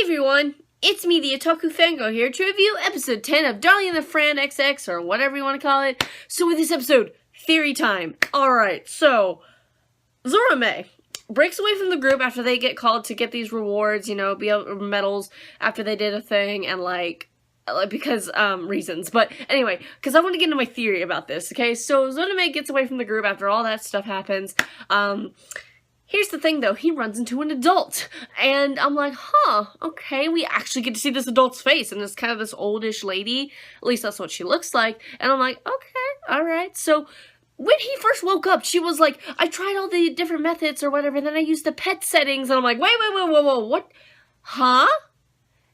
everyone, it's me, the Otaku Fangirl, here to review episode 10 of Darling in the Franxx, or whatever you want to call it. So with this episode, theory time. Alright, so, Zorome breaks away from the group after they get called to get these rewards, medals after they did a thing, and because, reasons. But anyway, because I want to get into my theory about this, okay? So, Zorome gets away from the group after all that stuff happens. Here's the thing, though. He runs into an adult, and I'm like, okay, we actually get to see this adult's face, and it's kind of this oldish lady. At least that's what she looks like. And I'm like, okay, alright. So, when he first woke up, she was like, I tried all the different methods or whatever, and then I used the pet settings, and I'm like, wait, whoa, what? Huh?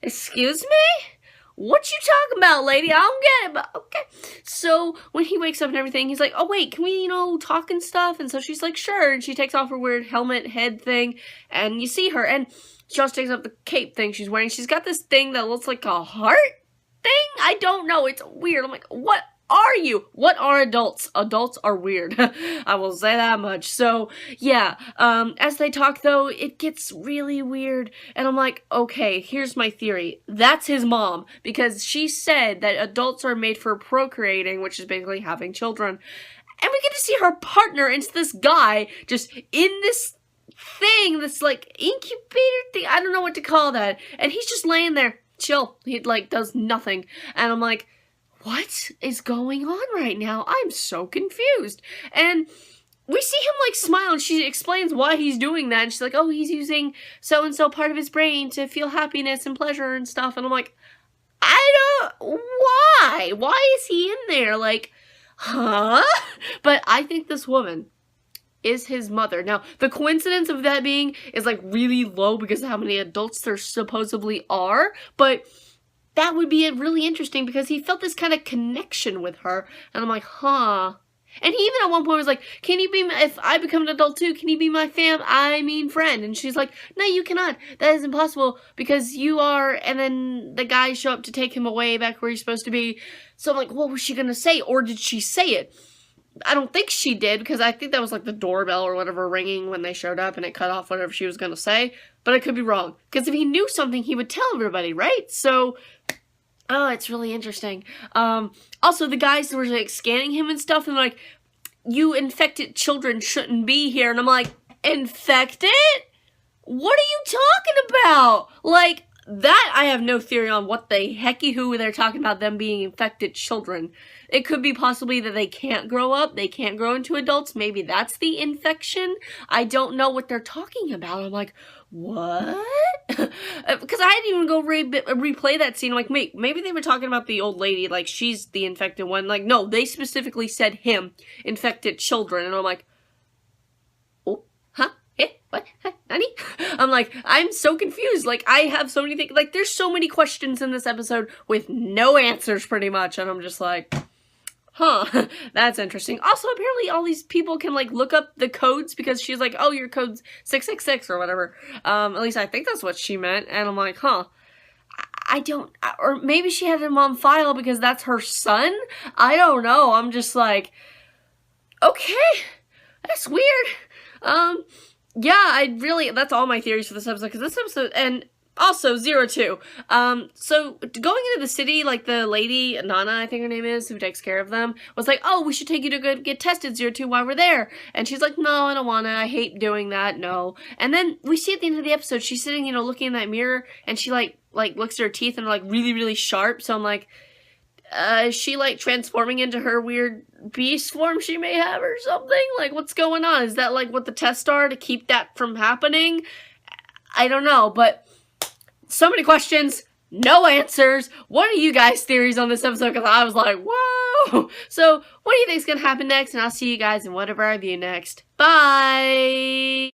Excuse me? What you talking about, lady? I don't get it, but okay. So, when he wakes up and everything, he's like, oh, wait, can we, talk and stuff? And so she's like, sure. And she takes off her weird helmet head thing, and you see her, and she also takes off the cape thing she's wearing. She's got this thing that looks like a heart thing? I don't know. It's weird. I'm like, what are you? What are adults? Adults are weird. I will say that much. So, yeah, as they talk, though, it gets really weird, and I'm like, okay, here's my theory. That's his mom, because she said that adults are made for procreating, which is basically having children, and we get to see her partner into this guy, just in this thing, this, incubator thing, I don't know what to call that, and he's just laying there, chill, he, does nothing, and I'm like, what is going on right now? I'm so confused. And we see him, smile, and she explains why he's doing that. And she's like, oh, he's using so-and-so part of his brain to feel happiness and pleasure and stuff. And I'm like, why? Why is he in there? Huh? But I think this woman is his mother. Now, the coincidence of that being is, really low because of how many adults there supposedly are. But that would be really interesting because he felt this kind of connection with her. And I'm like, huh. And he even at one point was like, can you be, if I become an adult too, can you be my friend? And she's like, no, you cannot. That is impossible because you are, and then the guys show up to take him away back where he's supposed to be. So I'm like, what was she going to say? Or did she say it? I don't think she did because I think that was the doorbell or whatever ringing when they showed up and it cut off whatever she was going to say. But I could be wrong. Because if he knew something, he would tell everybody, right? So, oh, it's really interesting. Also, the guys were scanning him and stuff and like, you infected children shouldn't be here. And I'm like, infected? What are you talking about? That I have no theory on what the hecky who they're talking about them being infected children. It could be possibly that they can't grow up, they can't grow into adults, maybe that's the infection. I don't know what they're talking about. I'm like, what? Because I didn't even go replay that scene. I'm like, wait, maybe they were talking about the old lady, she's the infected one. No, they specifically said him, infected children, and I'm like, oh, huh? What? Nani? I'm like, I'm so confused. I have so many things. There's so many questions in this episode with no answers, pretty much. And I'm just like, huh, that's interesting. Also, apparently all these people can, look up the codes because she's like, oh, your code's 666 or whatever. At least I think that's what she meant. And I'm like, huh. I don't, or maybe she had him on file because that's her son? I don't know. I'm just like, okay, that's weird. Yeah, that's all my theories for this episode, because this episode, and also, 02, so, going into the city, the lady, Nana, I think her name is, who takes care of them, was like, oh, we should take you to go get tested, 02, while we're there, and she's like, no, I don't wanna, I hate doing that, no, and then, we see at the end of the episode, she's sitting, looking in that mirror, and she, looks at her teeth, and they're, really, really sharp, so I'm like, is she, transforming into her weird beast form she may have or something? What's going on? Is that, what the tests are to keep that from happening? I don't know, but so many questions, no answers. What are you guys' theories on this episode? Because I was like, whoa! So, what do you think's gonna happen next? And I'll see you guys in whatever I review next. Bye!